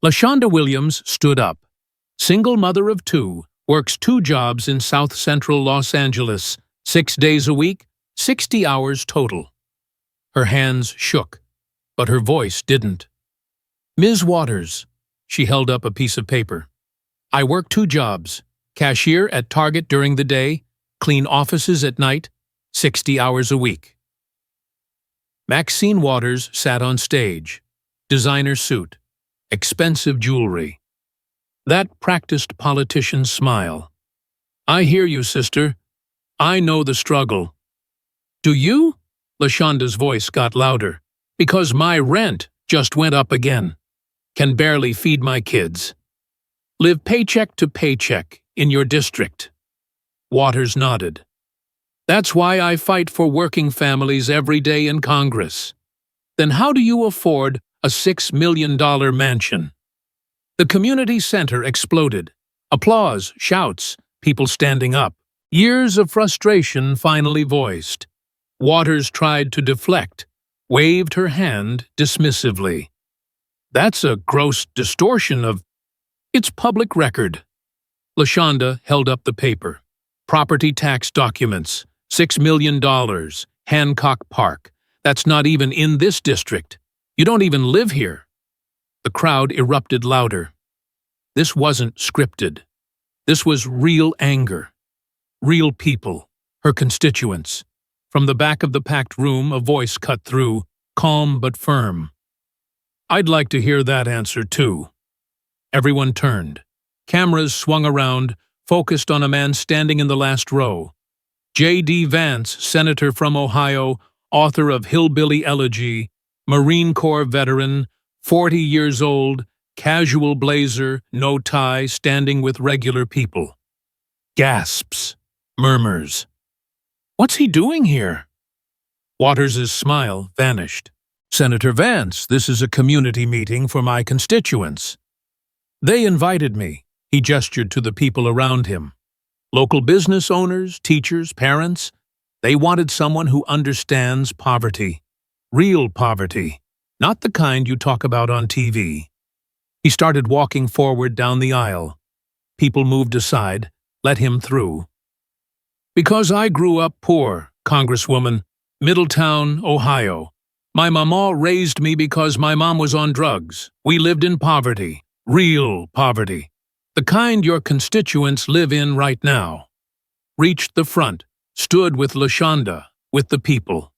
LaShonda Williams stood up. Single mother of two, works 2 jobs in South Central Los Angeles, 6 days a week, 60 hours total. Her hands shook, but her voice didn't. Ms. Waters, she held up a piece of paper. I work 2 jobs, cashier at Target during the day, clean offices at night, 60 hours a week. Maxine Waters sat on stage. Designer suit. Expensive jewelry. That practiced politician's smile. I hear you, sister. I know the struggle. Do you? LaShonda's voice got louder. Because my rent just went up again. Can barely feed my kids. Live paycheck to paycheck in your district. Waters nodded. That's why I fight for working families every day in Congress. Then how do you afford a $6 million mansion? The community center exploded. Applause, shouts, people standing up. Years of frustration finally voiced. Waters tried to deflect, waved her hand dismissively. That's a gross distortion of... It's public record. LaShonda held up the paper. Property tax documents, $6 million, Hancock Park. That's not even in this district. You don't even live here. The crowd erupted louder. This wasn't scripted. This was real anger. Real people, her constituents. From the back of the packed room, a voice cut through, calm but firm. I'd like to hear that answer too. Everyone turned. Cameras swung around, focused on a man standing in the last row. J.D. Vance, senator from Ohio, author of Hillbilly Elegy, Marine Corps veteran, 40 years old, casual blazer, no tie, standing with regular people. Gasps, murmurs. What's he doing here? Waters' smile vanished. Senator Vance, this is a community meeting for my constituents. They invited me, he gestured to the people around him. Local business owners, teachers, parents, they wanted someone who understands poverty. Real poverty, not the kind you talk about on TV. He started walking forward down the aisle. People moved aside, let him through. Because I grew up poor, Congresswoman, Middletown, Ohio. My mama raised me because my mom was on drugs. We lived in poverty, real poverty. The kind your constituents live in right now. Reached the front, stood with LaShonda, with the people.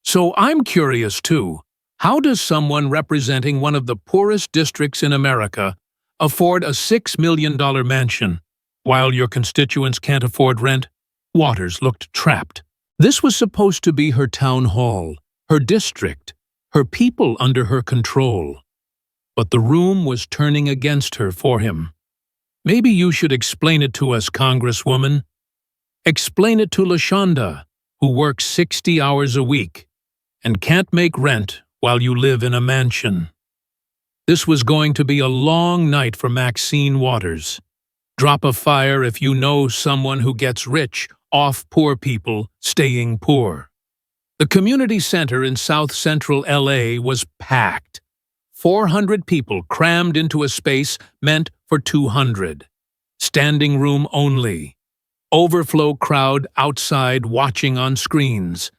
So I'm curious too, how does someone representing one of the poorest districts in America afford a $6 million mansion, while your constituents can't afford rent? Waters looked trapped. This was supposed to be her town hall, her district, her people under her control. But the room was turning against her for him. Maybe you should explain it to us, Congresswoman. Explain it to LaShonda, who works 60 hours a week and can't make rent while you live in a mansion. This was going to be a long night for Maxine Waters. Drop a fire if you know someone who gets rich off poor people staying poor. The community center in South Central LA was packed. 400 people crammed into a space meant for 200. Standing room only. Overflow crowd outside watching on screens.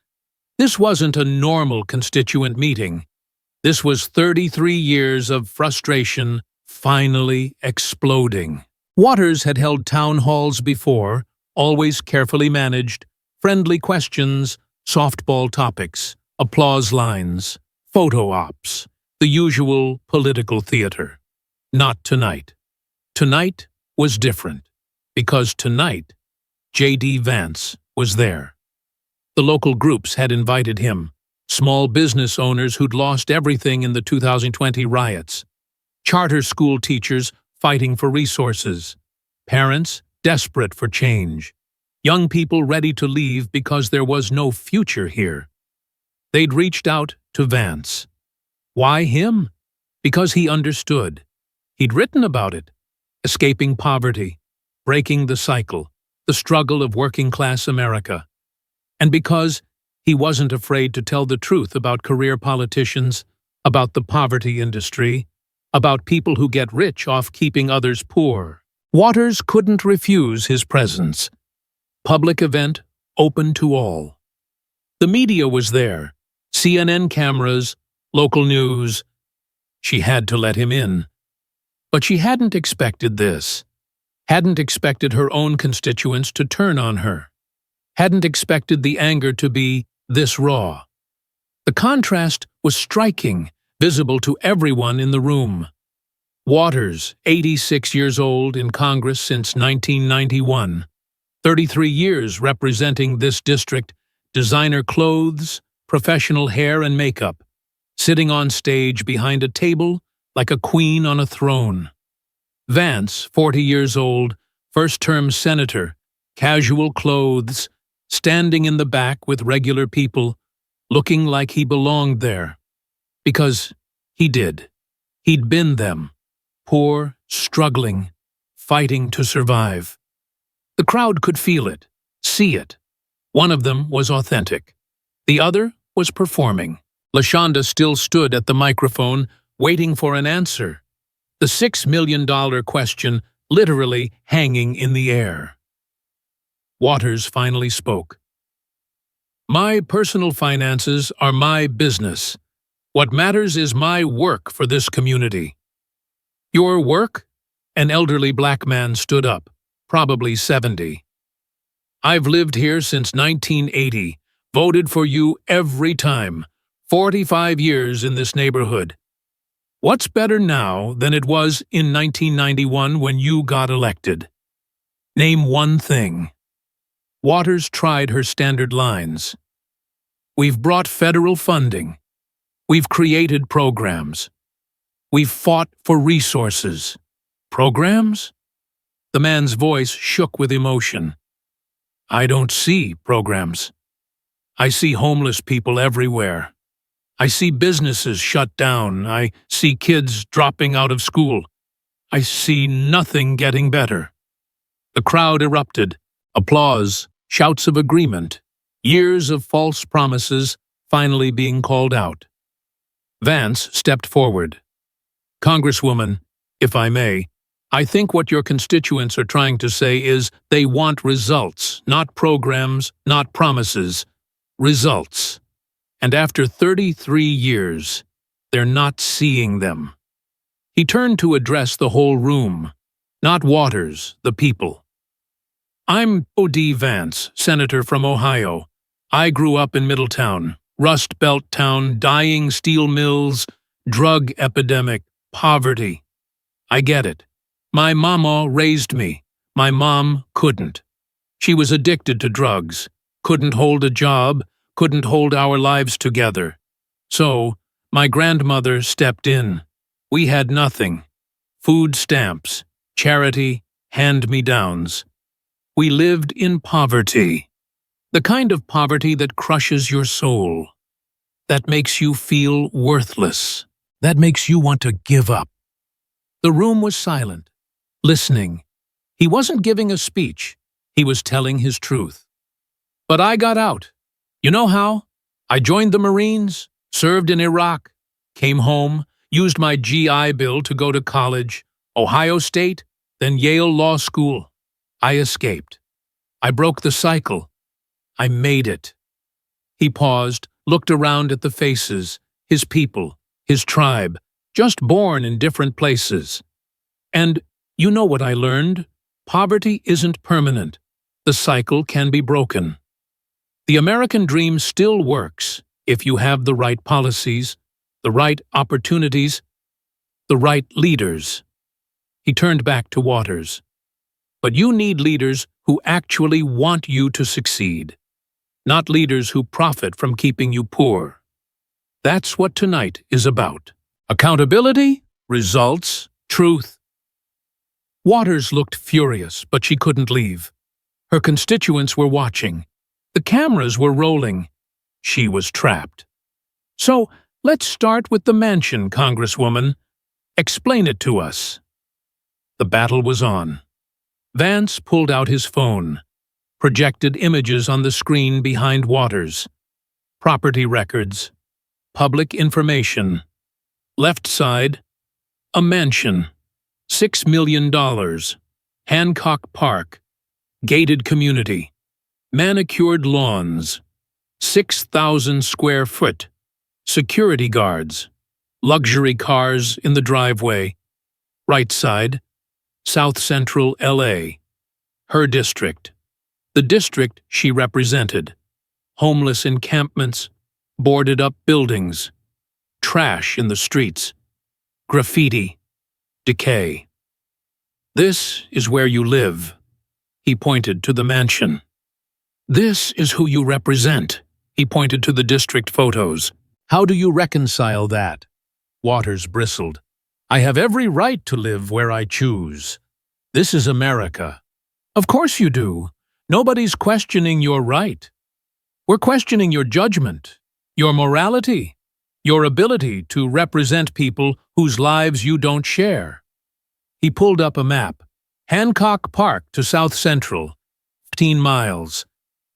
This wasn't a normal constituent meeting. This was 33 years of frustration finally exploding. Waters had held town halls before, always carefully managed, friendly questions, softball topics, applause lines, photo ops, the usual political theater. Not tonight. Tonight was different, because tonight, J.D. Vance was there. The local groups had invited him, small business owners who'd lost everything in the 2020 riots, charter school teachers fighting for resources, parents desperate for change, young people ready to leave because there was no future here. They'd reached out to Vance. Why him? Because he understood. He'd written about it. Escaping poverty, breaking the cycle, the struggle of working-class America. And because he wasn't afraid to tell the truth about career politicians, about the poverty industry, about people who get rich off keeping others poor. Waters couldn't refuse his presence. Public event, open to all. The media was there, CNN cameras, local news. She had to let him in. But she hadn't expected this. Hadn't expected her own constituents to turn on her. Hadn't expected the anger to be this raw. The contrast was striking, visible to everyone in the room. Waters, 86 years old, in Congress since 1991. 33 years representing this district, designer clothes, professional hair and makeup, sitting on stage behind a table like a queen on a throne. Vance, 40 years old, first-term senator, casual clothes, standing in the back with regular people, looking like he belonged there. Because he did. He'd been them. Poor, struggling, fighting to survive. The crowd could feel it, see it. One of them was authentic. The other was performing. LaShonda still stood at the microphone, waiting for an answer. The $6 million question literally hanging in the air. Waters finally spoke. "My personal finances are my business. What matters is my work for this community." "Your work?" An elderly black man stood up, probably 70. "I've lived here since 1980, voted for you every time, 45 years in this neighborhood. What's better now than it was in 1991 when you got elected? Name one thing." Waters tried her standard lines. "We've brought federal funding. We've created programs. We've fought for resources." "Programs?" The man's voice shook with emotion. "I don't see programs. I see homeless people everywhere. I see businesses shut down. I see kids dropping out of school. I see nothing getting better." The crowd erupted. Applause, shouts of agreement, years of false promises finally being called out. Vance stepped forward. "Congresswoman, if I may, I think what your constituents are trying to say is they want results, not programs, not promises. Results. And after 33 years, they're not seeing them." He turned to address the whole room, not Waters, the people. "I'm O.D. Vance, senator from Ohio. I grew up in Middletown, Rust Belt town, dying steel mills, drug epidemic, poverty. I get it. My mama raised me. My mom couldn't. She was addicted to drugs, couldn't hold a job, couldn't hold our lives together. So, my grandmother stepped in. We had nothing. Food stamps, charity, hand-me-downs. We lived in poverty. The kind of poverty that crushes your soul. That makes you feel worthless. That makes you want to give up." The room was silent, listening. He wasn't giving a speech. He was telling his truth. "But I got out. You know how? I joined the Marines, served in Iraq, came home, used my GI Bill to go to college, Ohio State, then Yale Law School. I escaped. I broke the cycle. I made it." He paused, looked around at the faces, his people, his tribe, just born in different places. "And you know what I learned? Poverty isn't permanent. The cycle can be broken. The American dream still works if you have the right policies, the right opportunities, the right leaders." He turned back to Waters. "But you need leaders who actually want you to succeed, not leaders who profit from keeping you poor. That's what tonight is about. Accountability, results, truth." Waters looked furious, but she couldn't leave. Her constituents were watching. The cameras were rolling. She was trapped. "So, let's start with the mansion, Congresswoman. Explain it to us." The battle was on. Vance pulled out his phone, projected images on the screen behind Waters. Property records. Public information. Left side, A mansion. $6 million. Hancock Park. Gated community. Manicured lawns. 6,000 square foot. Security guards. Luxury cars in the driveway. Right side. South Central LA. Her district. The district she represented. Homeless encampments. Boarded up buildings. Trash in the streets. Graffiti. Decay. This is where you live. He pointed to the mansion. This is who you represent. He pointed to the district photos. How do you reconcile that? Waters bristled. I have every right to live where I choose. This is America. Of course you do. Nobody's questioning your right. We're questioning your judgment, your morality, your ability to represent people whose lives you don't share. He pulled up a map. Hancock Park to South Central. 15 miles.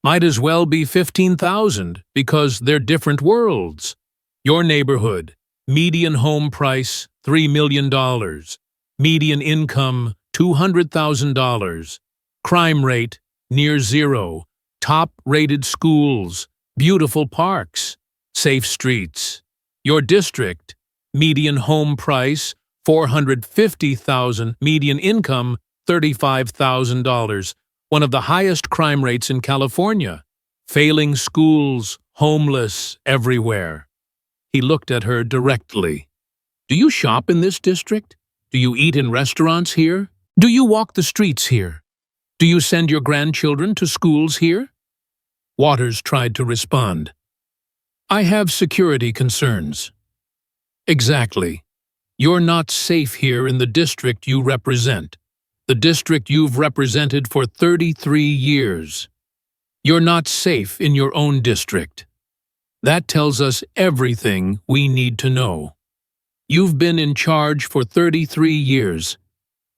Might as well be 15,000 because they're different worlds. Your neighborhood. Median home price, $3 million. Median income, $200,000. Crime rate, near zero. Top-rated schools. Beautiful parks. Safe streets. Your district. Median home price, $450,000. Median income, $35,000. One of the highest crime rates in California. Failing schools, homeless, everywhere. He looked at her directly. Do you shop in this district? Do you eat in restaurants here? Do you walk the streets here? Do you send your grandchildren to schools here? Waters tried to respond. I have security concerns. Exactly. You're not safe here in the district you represent. The district you've represented for 33 years. You're not safe in your own district. That tells us everything we need to know. You've been in charge for 33 years,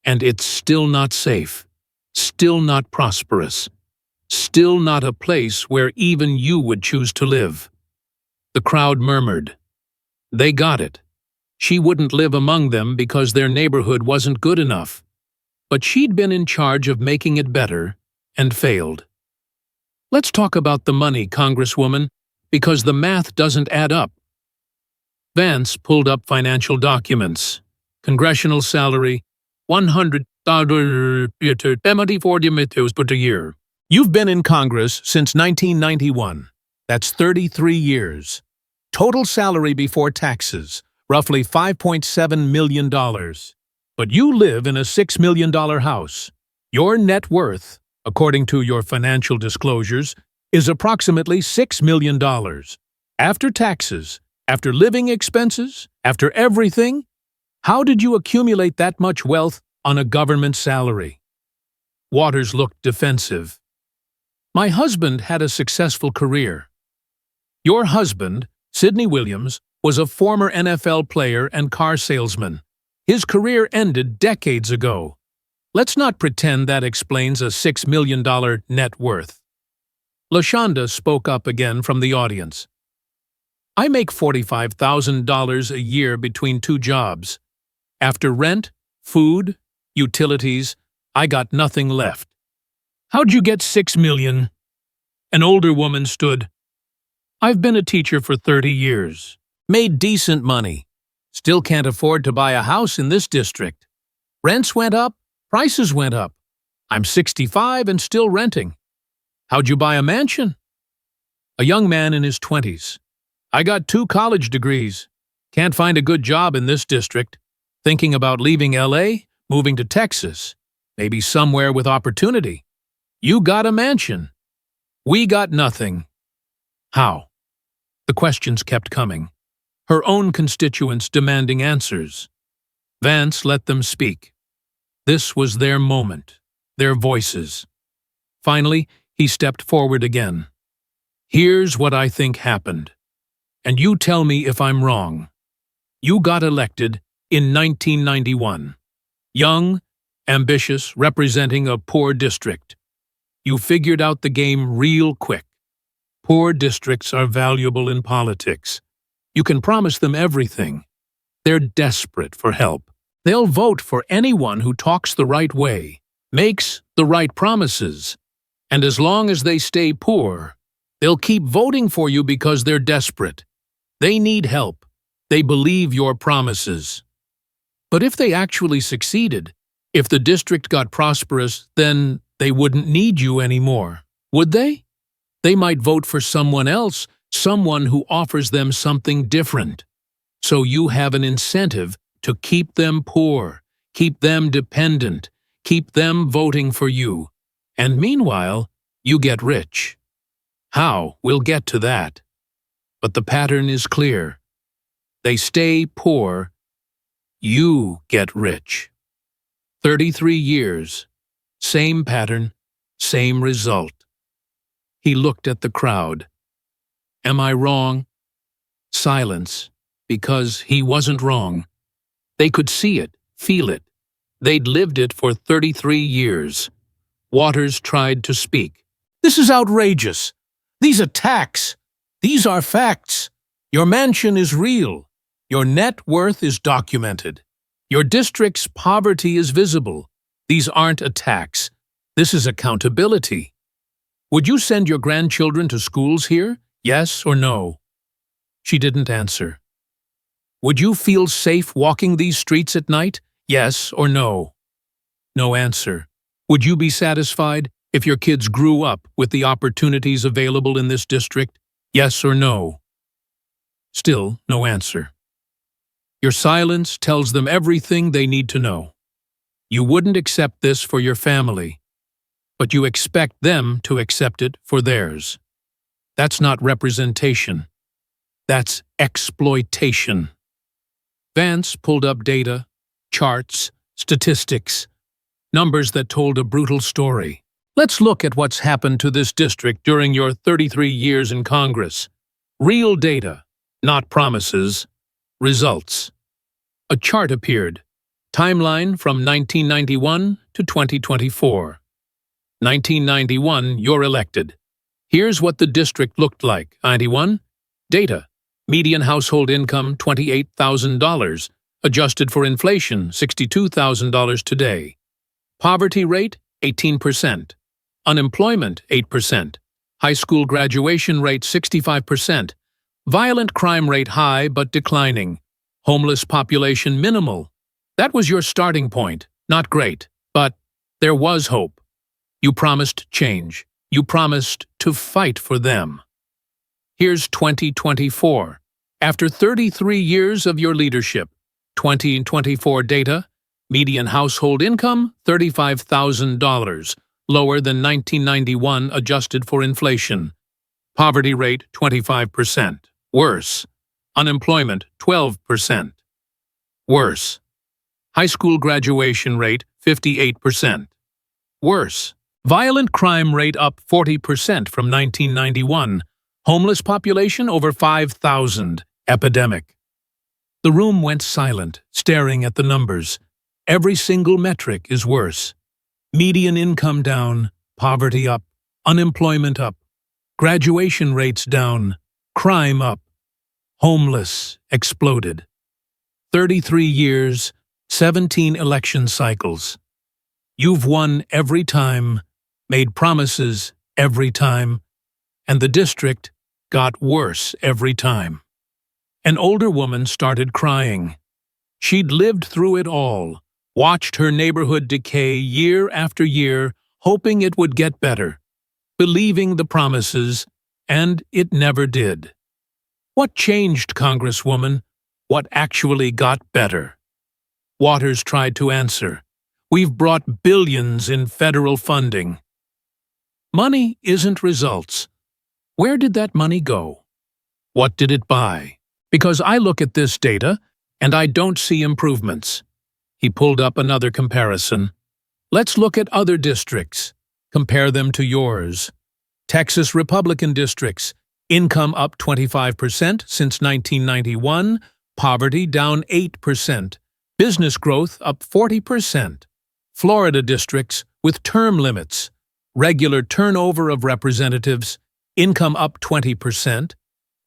and it's still not safe, still not prosperous, still not a place where even you would choose to live. The crowd murmured. They got it. She wouldn't live among them because their neighborhood wasn't good enough. But she'd been in charge of making it better and failed. Let's talk about the money, Congresswoman, because the math doesn't add up. Vance pulled up financial documents. Congressional salary, $100 per year. You've been in Congress since 1991. That's 33 years. Total salary before taxes, roughly $5.7 million. But you live in a $6 million house. Your net worth, according to your financial disclosures, is approximately $6 million. After taxes, after living expenses, after everything, how did you accumulate that much wealth on a government salary? Waters looked defensive. My husband had a successful career. Your husband, Sidney Williams, was a former NFL player and car salesman. His career ended decades ago. Let's not pretend that explains a $6 million net worth. LaShonda spoke up again from the audience. I make $45,000 a year between two jobs. After rent, food, utilities, I got nothing left. How'd you get $6 million? An older woman stood. I've been a teacher for 30 years. Made decent money. Still can't afford to buy a house in this district. Rents went up, prices went up. I'm 65 and still renting. How'd you buy a mansion? A young man in his 20s. I got 2 college degrees. Can't find a good job in this district. Thinking about leaving LA, moving to Texas. Maybe somewhere with opportunity. You got a mansion. We got nothing. How? The questions kept coming. Her own constituents demanding answers. Vance let them speak. This was their moment, their voices. Finally, he stepped forward again. Here's what I think happened. And you tell me if I'm wrong. You got elected in 1991. Young, ambitious, representing a poor district. You figured out the game real quick. Poor districts are valuable in politics. You can promise them everything. They're desperate for help. They'll vote for anyone who talks the right way, makes the right promises, and as long as they stay poor, they'll keep voting for you because they're desperate. They need help. They believe your promises. But if they actually succeeded, if the district got prosperous, then they wouldn't need you anymore, would they? They might vote for someone else, someone who offers them something different. So you have an incentive to keep them poor, keep them dependent, keep them voting for you. And meanwhile, you get rich. How? We'll get to that. But the pattern is clear. They stay poor, you get rich. 33 years, same pattern, same result. He looked at the crowd. Am I wrong? Silence, because he wasn't wrong. They could see it, feel it. They'd lived it for 33 years. Waters tried to speak. This is outrageous. These attacks. These are facts. Your mansion is real. Your net worth is documented. Your district's poverty is visible. These aren't attacks. This is accountability. Would you send your grandchildren to schools here? Yes or no? She didn't answer. Would you feel safe walking these streets at night? Yes or no? No answer. Would you be satisfied if your kids grew up with the opportunities available in this district? Yes or no? Still no answer. Your silence tells them everything they need to know. You wouldn't accept this for your family, but you expect them to accept it for theirs. That's not representation. That's exploitation. Vance pulled up data, charts, statistics, numbers that told a brutal story. Let's look at what's happened to this district during your 33 years in Congress. Real data, not promises. Results. A chart appeared. Timeline from 1991 to 2024. 1991, you're elected. Here's what the district looked like. 91. Data. Median household income, $28,000. Adjusted for inflation, $62,000 today. Poverty rate, 18%. Unemployment, 8%. High school graduation rate, 65%. Violent crime rate high but declining. Homeless population minimal. That was your starting point. Not great, but there was hope. You promised change. You promised to fight for them. Here's 2024. After 33 years of your leadership, 2024 data, median household income, $35,000, lower than 1991 adjusted for inflation. Poverty rate, 25%. Worse. Unemployment, 12%. Worse. High school graduation rate, 58%. Worse. Violent crime rate up 40% from 1991. Homeless population over 5,000. Epidemic. The room went silent, staring at the numbers. Every single metric is worse. Median income down, poverty up, unemployment up, graduation rates down, crime up, homeless exploded. 33 years, 17 election cycles. You've won every time, made promises every time, and the district got worse every time. An older woman started crying. She'd lived through it all, watched her neighborhood decay year after year, hoping it would get better, believing the promises, and it never did. What changed, Congresswoman? What actually got better? Waters tried to answer. We've brought billions in federal funding. Money isn't results. Where did that money go? What did it buy? Because I look at this data, and I don't see improvements. He pulled up another comparison. Let's look at other districts. Compare them to yours. Texas Republican districts. Income up 25% since 1991. Poverty down 8%. Business growth up 40%. Florida districts with term limits. Regular turnover of representatives. Income up 20%.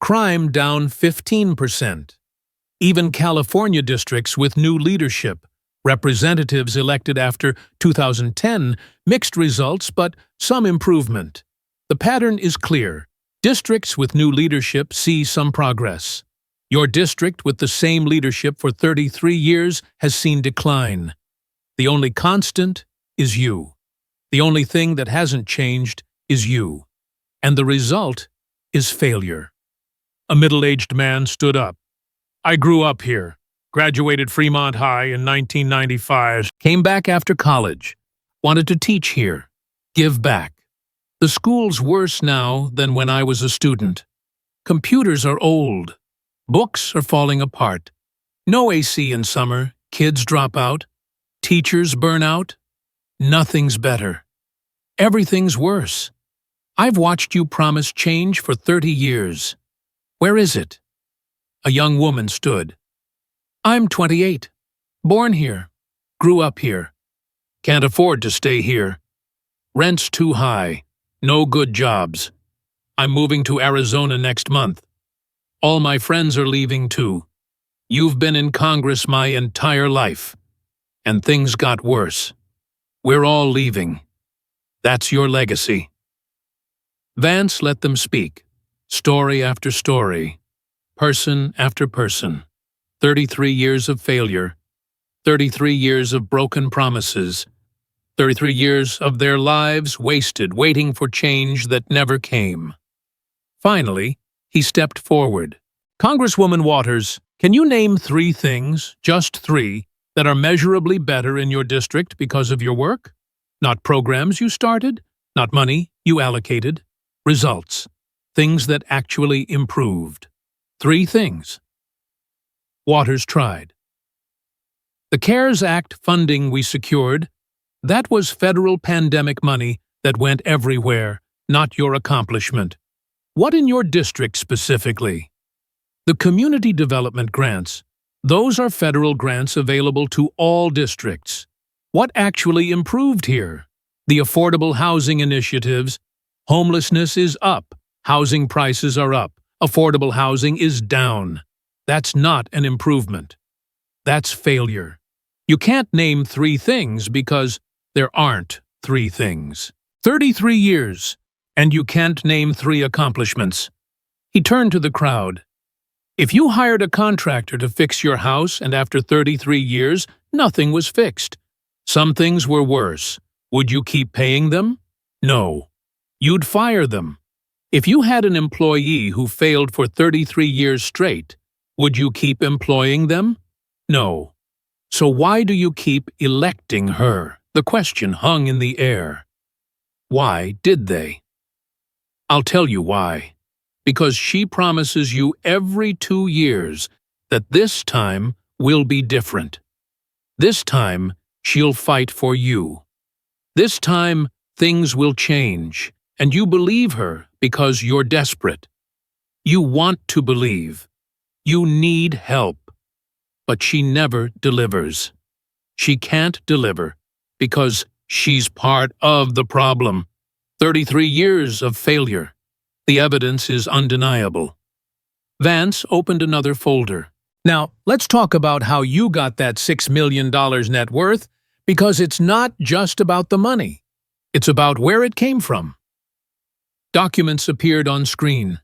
Crime down 15%. Even California districts with new leadership. Representatives elected after 2010, mixed results, but some improvement. The pattern is clear. Districts with new leadership see some progress. Your district with the same leadership for 33 years has seen decline. The only constant is you. The only thing that hasn't changed is you. And the result is failure. A middle-aged man stood up. I grew up here, graduated Fremont High in 1995, came back after college, wanted to teach here, give back. The school's worse now than when I was a student. Computers are old. Books are falling apart. No AC in summer, kids drop out. Teachers burn out. Nothing's better. Everything's worse. I've watched you promise change for 30 years. Where is it? A young woman stood. I'm 28. Born here. Grew up here. Can't afford to stay here. Rent's too high. No good jobs. I'm moving to Arizona next month. All my friends are leaving too. You've been in Congress my entire life. And things got worse. We're all leaving. That's your legacy. Vance let them speak. Story after story. Person after person. 33 years of failure. 33 years of broken promises. 33 years of their lives wasted waiting for change that never came. Finally, he stepped forward. Congresswoman Waters, can you name 3 things, just 3, that are measurably better in your district because of your work? Not programs you started, not money you allocated. Results. Things that actually improved. 3 things. Waters tried. The CARES Act funding we secured, that was federal pandemic money that went everywhere, not your accomplishment. What in your district specifically? The community development grants, those are federal grants available to all districts. What actually improved here? The affordable housing initiatives. Homelessness is up. Housing prices are up. Affordable housing is down. That's not an improvement. That's failure. You can't name 3 things because there aren't 3 things. 33 years, and you can't name 3 accomplishments. He turned to the crowd. If you hired a contractor to fix your house and after 33 years, nothing was fixed. Some things were worse. Would you keep paying them? No. You'd fire them. If you had an employee who failed for 33 years straight, would you keep employing them? No. So why do you keep electing her? The question hung in the air. Why did they? I'll tell you why. Because she promises you every 2 years that this time will be different. This time, she'll fight for you. This time, things will change, and you believe her because you're desperate. You want to believe. You need help. But she never delivers. She can't deliver because she's part of the problem. 33 years of failure. The evidence is undeniable. Vance opened another folder. Now, let's talk about how you got that $6 million net worth, because it's not just about the money. It's about where it came from. Documents appeared on screen.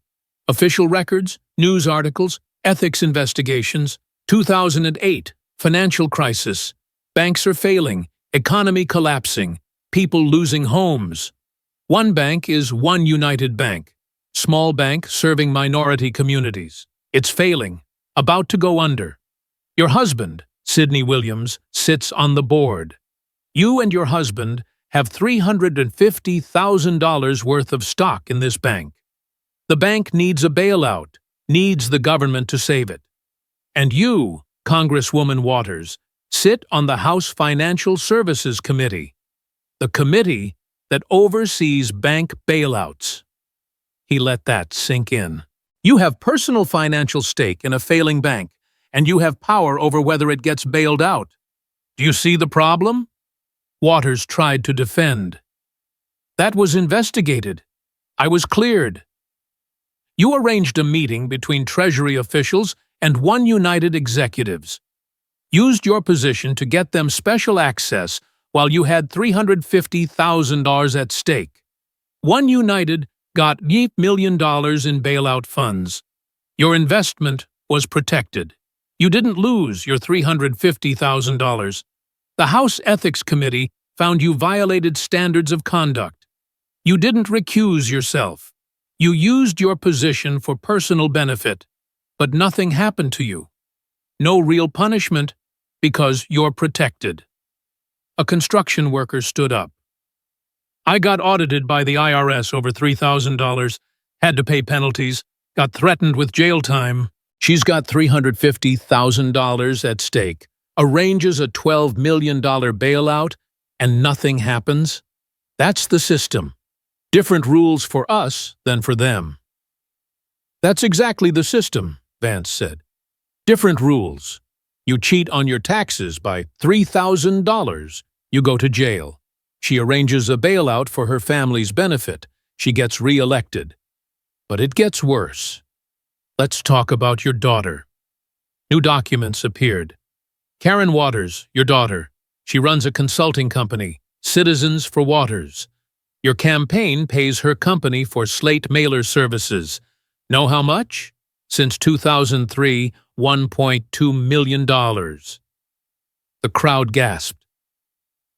Official records, news articles, ethics investigations. 2008, financial crisis. Banks are failing, economy collapsing, people losing homes. One bank is One United Bank, small bank serving minority communities. It's failing, about to go under. Your husband, Sidney Williams, sits on the board. You and your husband have $350,000 worth of stock in this bank. The bank needs a bailout, needs the government to save it. And you, Congresswoman Waters, sit on the House Financial Services Committee, the committee that oversees bank bailouts. He let that sink in. You have personal financial stake in a failing bank, and you have power over whether it gets bailed out. Do you see the problem? Waters tried to defend. That was investigated. I was cleared. You arranged a meeting between Treasury officials and One United executives. used your position to get them special access while you had $350,000 at stake. One United got $8 million in bailout funds. Your investment was protected. You didn't lose your $350,000. The House Ethics Committee found you violated standards of conduct. You didn't recuse yourself. You used your position for personal benefit, but nothing happened to you. No real punishment because you're protected. A construction worker stood up. I got audited by the IRS over $3,000, had to pay penalties, got threatened with jail time. She's got $350,000 at stake, arranges a $12 million bailout, and nothing happens. That's the system. Different rules for us than for them. That's exactly the system, Vance said. Different rules. You cheat on your taxes by $3,000. You go to jail. She arranges a bailout for her family's benefit. She gets re-elected. But it gets worse. Let's talk about your daughter. New documents appeared. Karen Waters, your daughter. She runs a consulting company, Citizens for Waters. Your campaign pays her company for slate mailer services. Know how much? Since 2003, $1.2 million. The crowd gasped.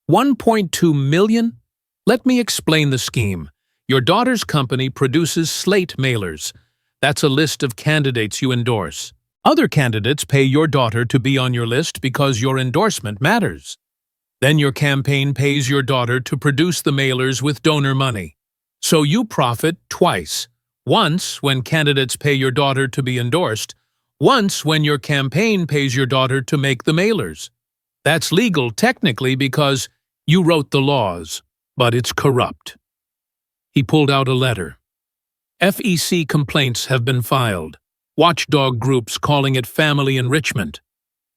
$1.2 million? Let me explain the scheme. Your daughter's company produces slate mailers. That's a list of candidates you endorse. Other candidates pay your daughter to be on your list because your endorsement matters. Then your campaign pays your daughter to produce the mailers with donor money. So you profit twice. Once when candidates pay your daughter to be endorsed, once when your campaign pays your daughter to make the mailers. That's legal technically because you wrote the laws, but it's corrupt. He pulled out a letter. FEC complaints have been filed. Watchdog groups calling it family enrichment.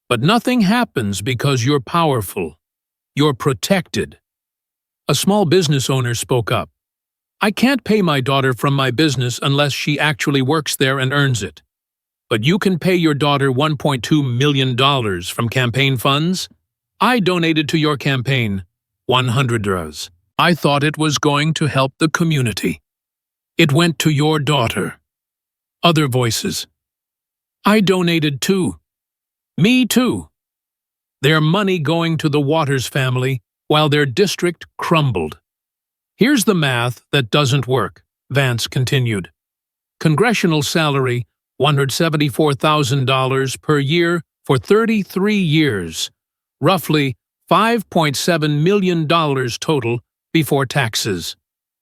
But nothing happens because you're powerful. You're protected. A small business owner spoke up. I can't pay my daughter from my business unless she actually works there and earns it. But you can pay your daughter $1.2 million from campaign funds? I donated to your campaign $100. I thought it was going to help the community. It went to your daughter. Other voices. I donated too. Me too. Their money going to the Waters family while their district crumbled. Here's the math that doesn't work, Vance continued. Congressional salary, $174,000 per year for 33 years, roughly $5.7 million total before taxes.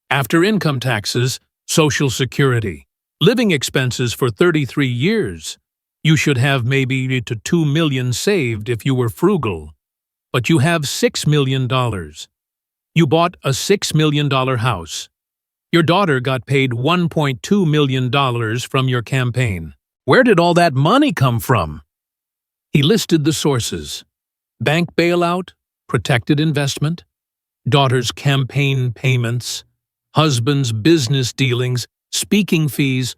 After income taxes, Social Security, living expenses for 33 years. You should have maybe to $2 million saved if you were frugal. But you have $6 million. You bought a $6 million house. Your daughter got paid $1.2 million from your campaign. Where did all that money come from? He listed the sources. Bank bailout, protected investment, daughter's campaign payments, husband's business dealings, speaking fees,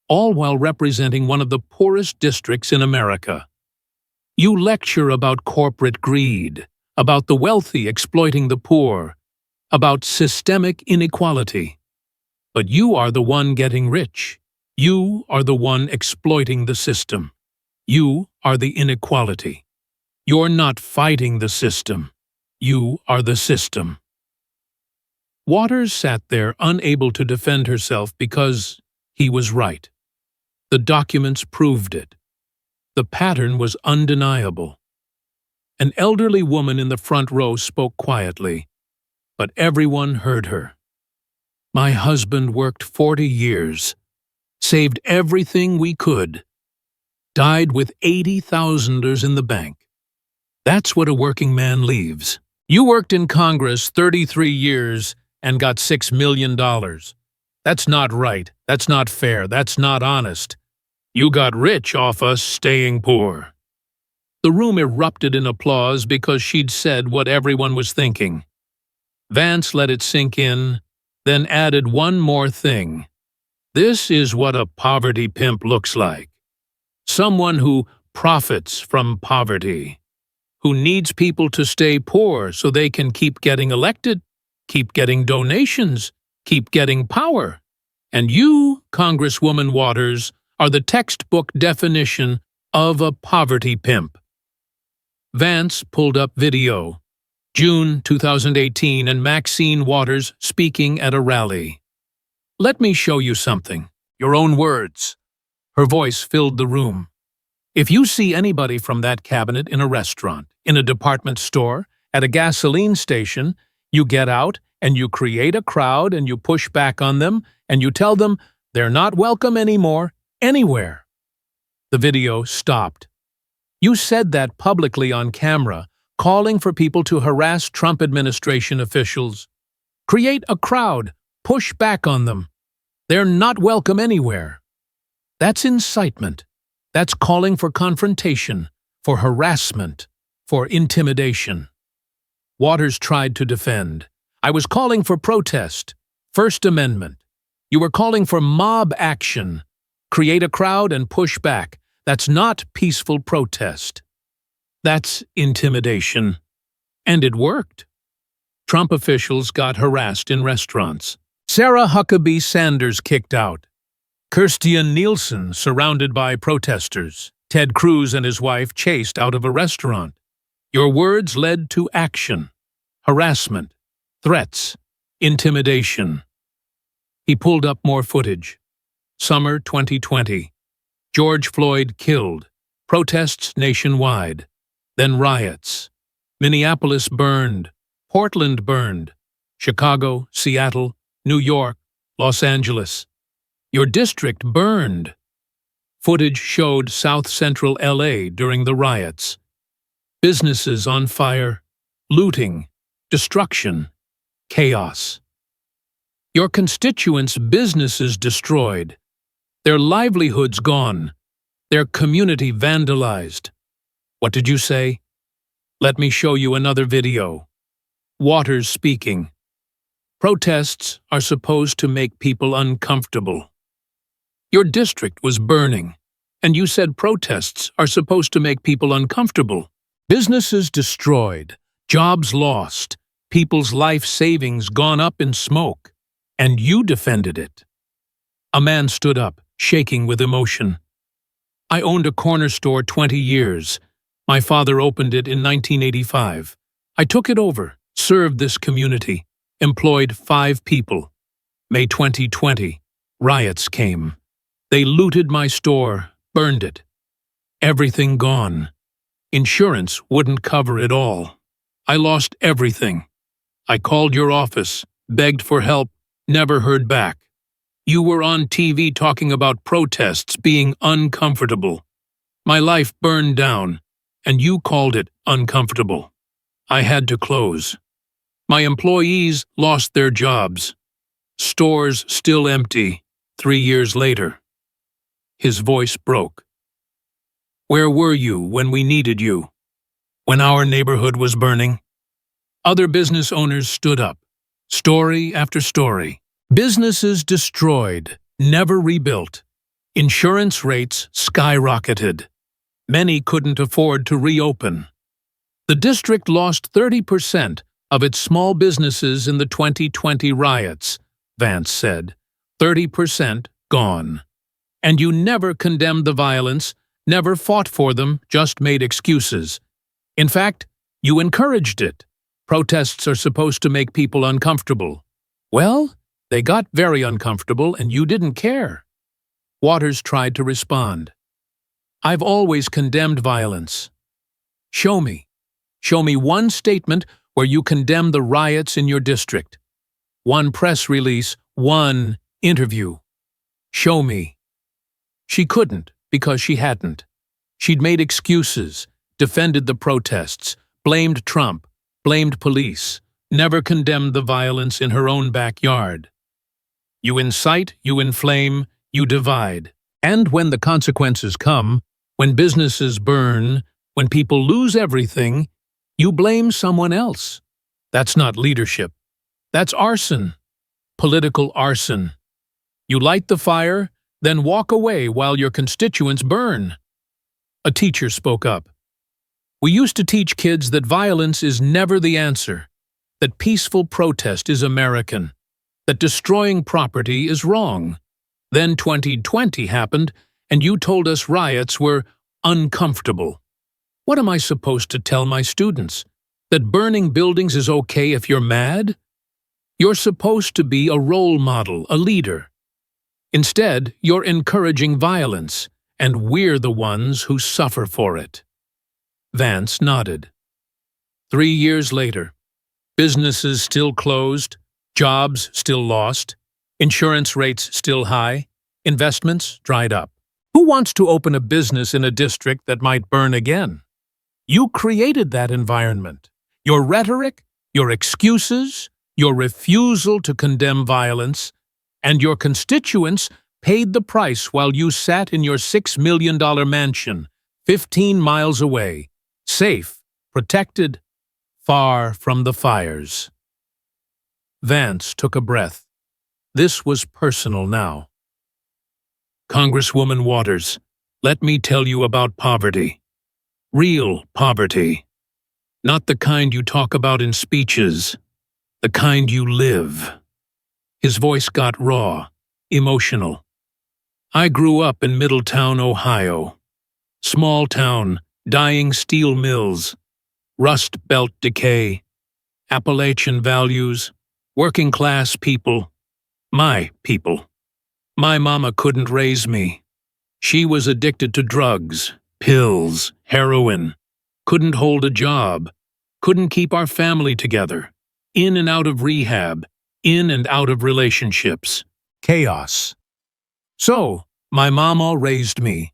all while representing one of the poorest districts in America. You lecture about corporate greed, about the wealthy exploiting the poor, about systemic inequality. But you are the one getting rich. You are the one exploiting the system. You are the inequality. You're not fighting the system. You are the system. Waters sat there unable to defend herself because he was right. The documents proved it. The pattern was undeniable. An elderly woman in the front row spoke quietly, but everyone heard her. My husband worked 40 years, saved everything we could, died with $80,000 in the bank. That's what a working man leaves. You worked in Congress 33 years and got $6 million. That's not right. That's not fair. That's not honest. You got rich off us staying poor. The room erupted in applause because she'd said what everyone was thinking. Vance let it sink in, then added one more thing. This is what a poverty pimp looks like. Someone who profits from poverty. who needs people to stay poor so they can keep getting elected, keep getting donations, keep getting power. And you, Congresswoman Waters, are the textbook definition of a poverty pimp. Vance pulled up video. June 2018, and Maxine Waters speaking at a rally. Let me show you something. Your own words. Her voice filled the room. If you see anybody from that cabinet in a restaurant, in a department store, at a gasoline station, you get out and you create a crowd and you push back on them and you tell them they're not welcome anymore, anywhere. The video stopped. You said that publicly on camera, calling for people to harass Trump administration officials. Create a crowd, push back on them. They're not welcome anywhere. That's incitement. That's calling for confrontation, for harassment, for intimidation. Waters tried to defend. I was calling for protest, First Amendment. You were calling for mob action. Create a crowd and push back. That's not peaceful protest. That's intimidation. And it worked. Trump officials got harassed in restaurants. Sarah Huckabee Sanders kicked out. Kirstjen Nielsen surrounded by protesters. Ted Cruz and his wife chased out of a restaurant. Your words led to action. Harassment. Threats. Intimidation. He pulled up more footage. Summer 2020. George Floyd killed. Protests nationwide. Then riots. Minneapolis burned. Portland burned. Chicago, Seattle, New York, Los Angeles. Your district burned. Footage showed South Central LA during the riots. Businesses on fire. Looting. Destruction. Chaos. Your constituents' businesses destroyed. Their livelihoods gone. Their community vandalized. What did you say? Let me show you another video. Waters speaking. Protests are supposed to make people uncomfortable. Your district was burning, and you said protests are supposed to make people uncomfortable. Businesses destroyed, jobs lost, people's life savings gone up in smoke, and you defended it. A man stood up, shaking with emotion. I owned a corner store 20 years. My father opened it in 1985. I took it over, served this community, employed 5 people. May 2020, riots came. They looted my store, burned it. Everything gone. Insurance wouldn't cover it all. I lost everything. I called your office, begged for help, never heard back. You were on TV talking about protests being uncomfortable. My life burned down, and you called it uncomfortable. I had to close. My employees lost their jobs. Stores still empty 3 years later. His voice broke. Where were you when we needed you? When our neighborhood was burning? Other business owners stood up. Story after story. Businesses destroyed, never rebuilt. Insurance rates skyrocketed. Many couldn't afford to reopen. The district lost 30% of its small businesses in the 2020 riots, Vance said. 30% gone. And you never condemned the violence, never fought for them, just made excuses. In fact, you encouraged it. Protests are supposed to make people uncomfortable. Well, they got very uncomfortable and you didn't care. Waters tried to respond. I've always condemned violence. Show me. Show me one statement where you condemn the riots in your district. One press release, one interview. Show me. She couldn't because she hadn't. She'd made excuses, defended the protests, blamed Trump, blamed police, never condemned the violence in her own backyard. You incite, you inflame, you divide. And when the consequences come, when businesses burn, when people lose everything, you blame someone else. That's not leadership. That's arson. Political arson. You light the fire, then walk away while your constituents burn. A teacher spoke up. We used to teach kids that violence is never the answer, that peaceful protest is American, that destroying property is wrong. Then 2020 happened, and you told us riots were uncomfortable. What am I supposed to tell my students? That burning buildings is okay if you're mad? You're supposed to be a role model, a leader. Instead, you're encouraging violence, and we're the ones who suffer for it. Vance nodded. 3 years later, businesses still closed, jobs still lost, insurance rates still high, investments dried up. Who wants to open a business in a district that might burn again? You created that environment. Your rhetoric, your excuses, your refusal to condemn violence, and your constituents paid the price while you sat in your $6 million mansion, 15 miles away, safe, protected, far from the fires. Vance took a breath. This was personal now. Congresswoman Waters, let me tell you about poverty. Real poverty. Not the kind you talk about in speeches, the kind you live. His voice got raw, emotional. I grew up in Middletown, Ohio. Small town, dying steel mills, Rust Belt decay, Appalachian values, working class people. My people. My mama couldn't raise me. She was addicted to drugs, pills, heroin. Couldn't hold a job. Couldn't keep our family together. In and out of rehab. In and out of relationships. Chaos. So, my mama raised me.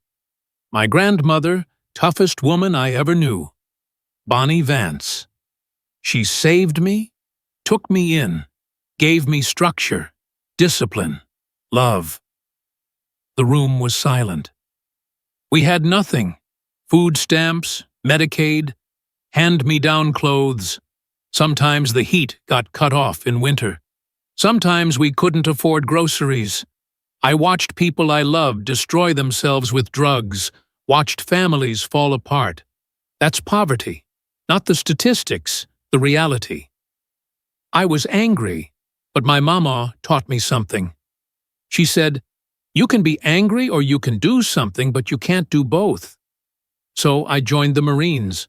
My grandmother, toughest woman I ever knew. Bonnie Vance. She saved me, took me in, gave me structure, discipline, love. The room was silent. We had nothing. Food stamps, Medicaid, hand-me-down clothes. Sometimes the heat got cut off in winter. Sometimes we couldn't afford groceries. I watched people I loved destroy themselves with drugs, watched families fall apart. That's poverty, not the statistics, the reality. I was angry, but my mama taught me something. She said, you can be angry or you can do something, but you can't do both. So I joined the Marines,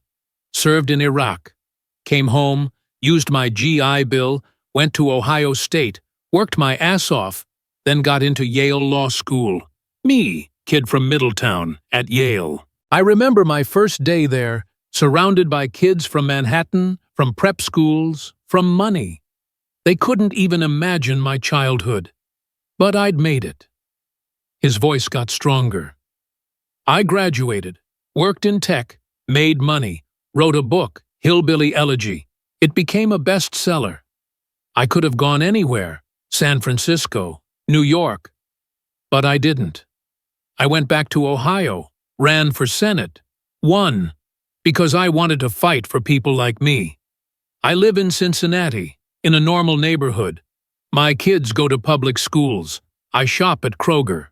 served in Iraq, came home, used my GI Bill, went to Ohio State, worked my ass off, then got into Yale Law School. Me, kid from Middletown, at Yale. I remember my first day there, surrounded by kids from Manhattan, from prep schools, from money. They couldn't even imagine my childhood. But I'd made it. His voice got stronger. I graduated, worked in tech, made money, wrote a book, Hillbilly Elegy. It became a bestseller. I could have gone anywhere, San Francisco, New York. But I didn't. I went back to Ohio, ran for Senate, won, because I wanted to fight for people like me. I live in Cincinnati, in a normal neighborhood. My kids go to public schools. I shop at Kroger.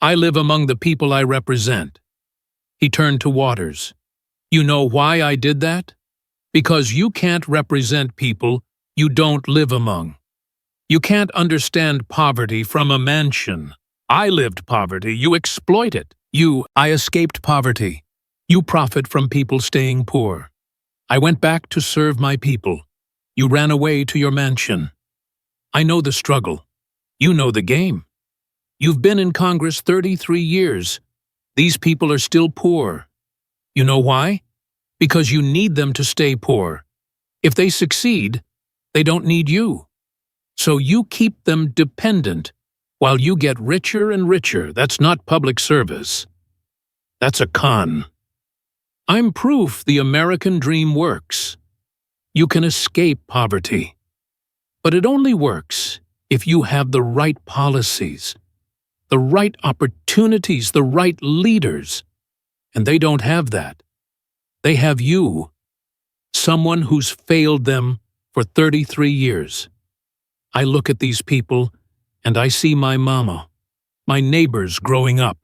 I live among the people I represent. He turned to Waters. You know why I did that? Because you can't represent people you don't live among. You can't understand poverty from a mansion. I lived poverty, you exploit it. I escaped poverty. You profit from people staying poor. I went back to serve my people. You ran away to your mansion. I know the struggle. You know the game. You've been in Congress 33 years. These people are still poor. You know why? Because you need them to stay poor. If they succeed, they don't need you. So you keep them dependent while you get richer and richer. That's not public service. That's a con. I'm proof the American dream works. You can escape poverty. But it only works if you have the right policies, the right opportunities, the right leaders. And they don't have that. They have you, someone who's failed them for 33 years. I look at these people and I see my mama, my neighbors growing up,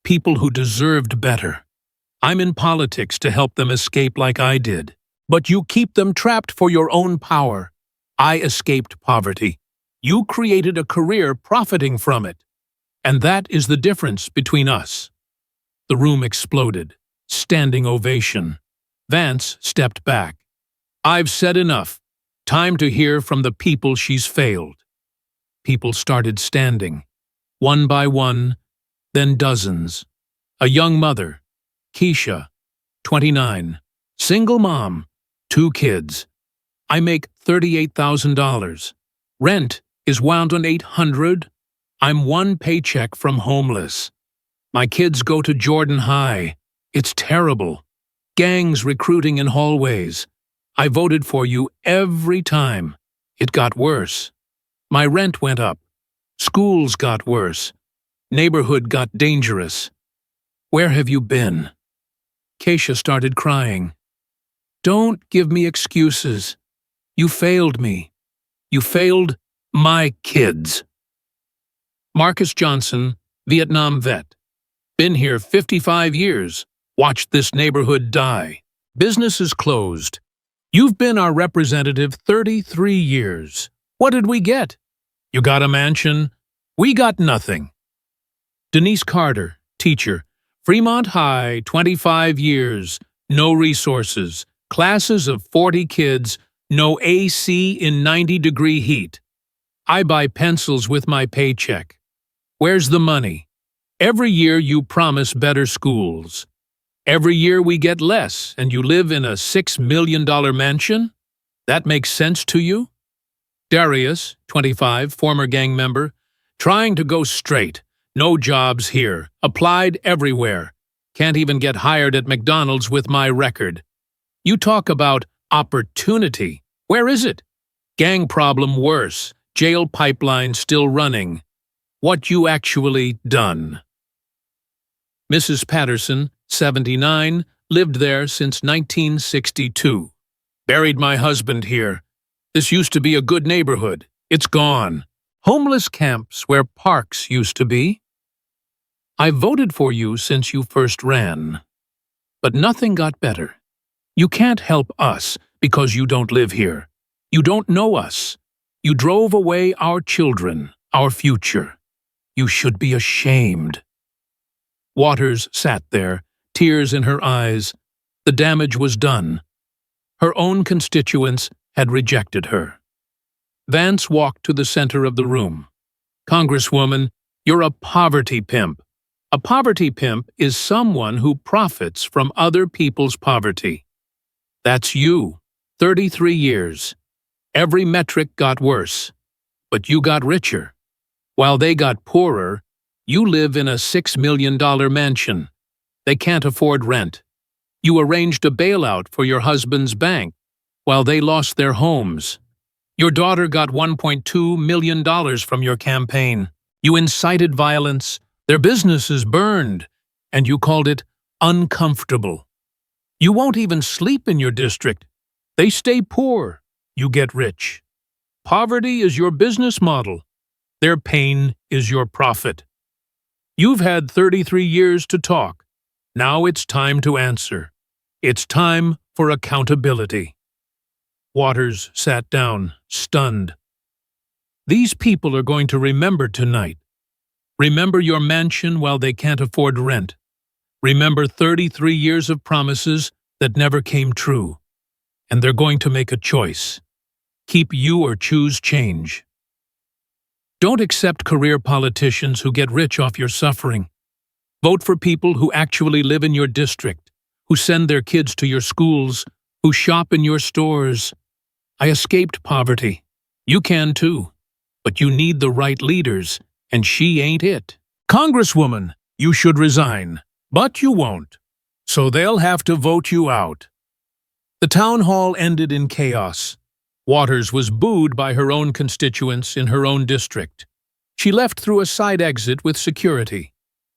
people who deserved better. I'm in politics to help them escape like I did. But you keep them trapped for your own power. I escaped poverty. You created a career profiting from it. And that is the difference between us." The room exploded. Standing ovation. Vance stepped back. "I've said enough. Time to hear from the people she's failed." People started standing. One by one, then dozens. A young mother, Keisha, 29, single mom, 2 kids. "I make $38,000. Rent is wound on $800. I'm 1 paycheck from homeless. My kids go to Jordan High. It's terrible. Gangs recruiting in hallways. I voted for you every time. It got worse. My rent went up. Schools got worse. Neighborhood got dangerous. Where have you been?" Keisha started crying. "Don't give me excuses. You failed me. You failed my kids." Marcus Johnson, Vietnam vet. "Been here 55 years. Watched this neighborhood die. Businesses closed. You've been our representative 33 years. What did we get? You got a mansion. We got nothing." Denise Carter, teacher. "Fremont High, 25 years. No resources. Classes of 40 kids. No AC in 90-degree heat. I buy pencils with my paycheck. Where's the money? Every year you promise better schools. Every year we get less, and you live in a $6 million mansion? That makes sense to you?" Darius, 25, former gang member. "Trying to go straight. No jobs here. Applied everywhere. Can't even get hired at McDonald's with my record. You talk about opportunity. Where is it? Gang problem worse. Jail pipeline still running. What you actually done?" Mrs. Patterson, 79, lived there since 1962. "Buried my husband here. This used to be a good neighborhood. It's gone. Homeless camps where parks used to be. I voted for you since you first ran. But nothing got better. You can't help us because you don't live here. You don't know us. You drove away our children, our future. You should be ashamed." Waters sat there, tears in her eyes. The damage was done. Her own constituents had rejected her. Vance walked to the center of the room. "Congresswoman, you're a poverty pimp. A poverty pimp is someone who profits from other people's poverty. That's you, 33 years. Every metric got worse, but you got richer. While they got poorer, you live in a $6 million mansion. They can't afford rent. You arranged a bailout for your husband's bank while they lost their homes. Your daughter got $1.2 million from your campaign. You incited violence, their businesses burned, and you called it uncomfortable. You won't even sleep in your district. They stay poor. You get rich. Poverty is your business model. Their pain is your profit. You've had 33 years to talk. Now it's time to answer. It's time for accountability." Waters sat down, stunned. "These people are going to remember tonight. Remember your mansion while they can't afford rent. Remember 33 years of promises that never came true. And they're going to make a choice. Keep you or choose change. Don't accept career politicians who get rich off your suffering. Vote for people who actually live in your district, who send their kids to your schools, who shop in your stores. I escaped poverty. You can too. But you need the right leaders, and she ain't it. Congresswoman, you should resign. But you won't. So they'll have to vote you out." The town hall ended in chaos. Waters was booed by her own constituents in her own district. She left through a side exit with security.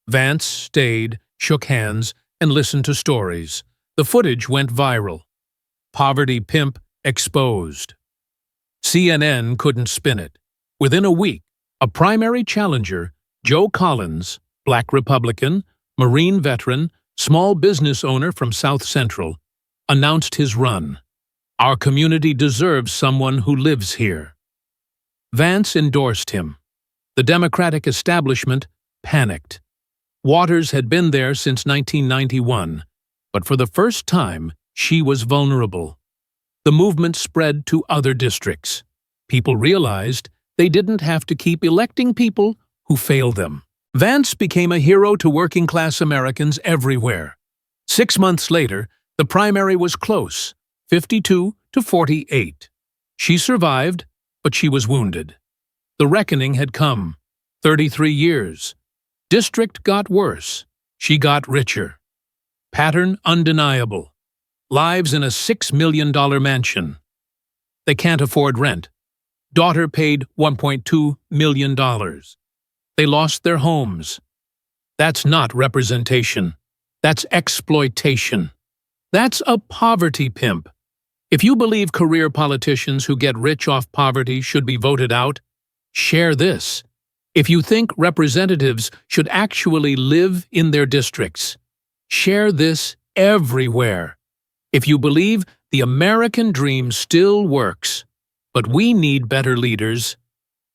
Vance stayed, shook hands, and listened to stories. The footage went viral. Poverty pimp exposed. CNN couldn't spin it. Within a week, a primary challenger, Joe Collins, Black Republican, Marine veteran, small business owner from South Central, announced his run. Our community deserves someone who lives here. Vance endorsed him. The Democratic establishment panicked. Waters had been there since 1991, but for the first time, she was vulnerable. The movement spread to other districts. People realized they didn't have to keep electing people who failed them. Vance became a hero to working-class Americans everywhere. 6 months later, the primary was close, 52 to 48. She survived, but she was wounded. The reckoning had come. 33 years. District got worse. She got richer. Pattern undeniable. Lives in a $6 million mansion. They can't afford rent. Daughter paid $1.2 million. They lost their homes. That's not representation. That's exploitation. That's a poverty pimp. If you believe career politicians who get rich off poverty should be voted out, share this. If you think representatives should actually live in their districts, share this everywhere. If you believe the American dream still works, but we need better leaders,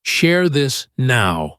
share this now.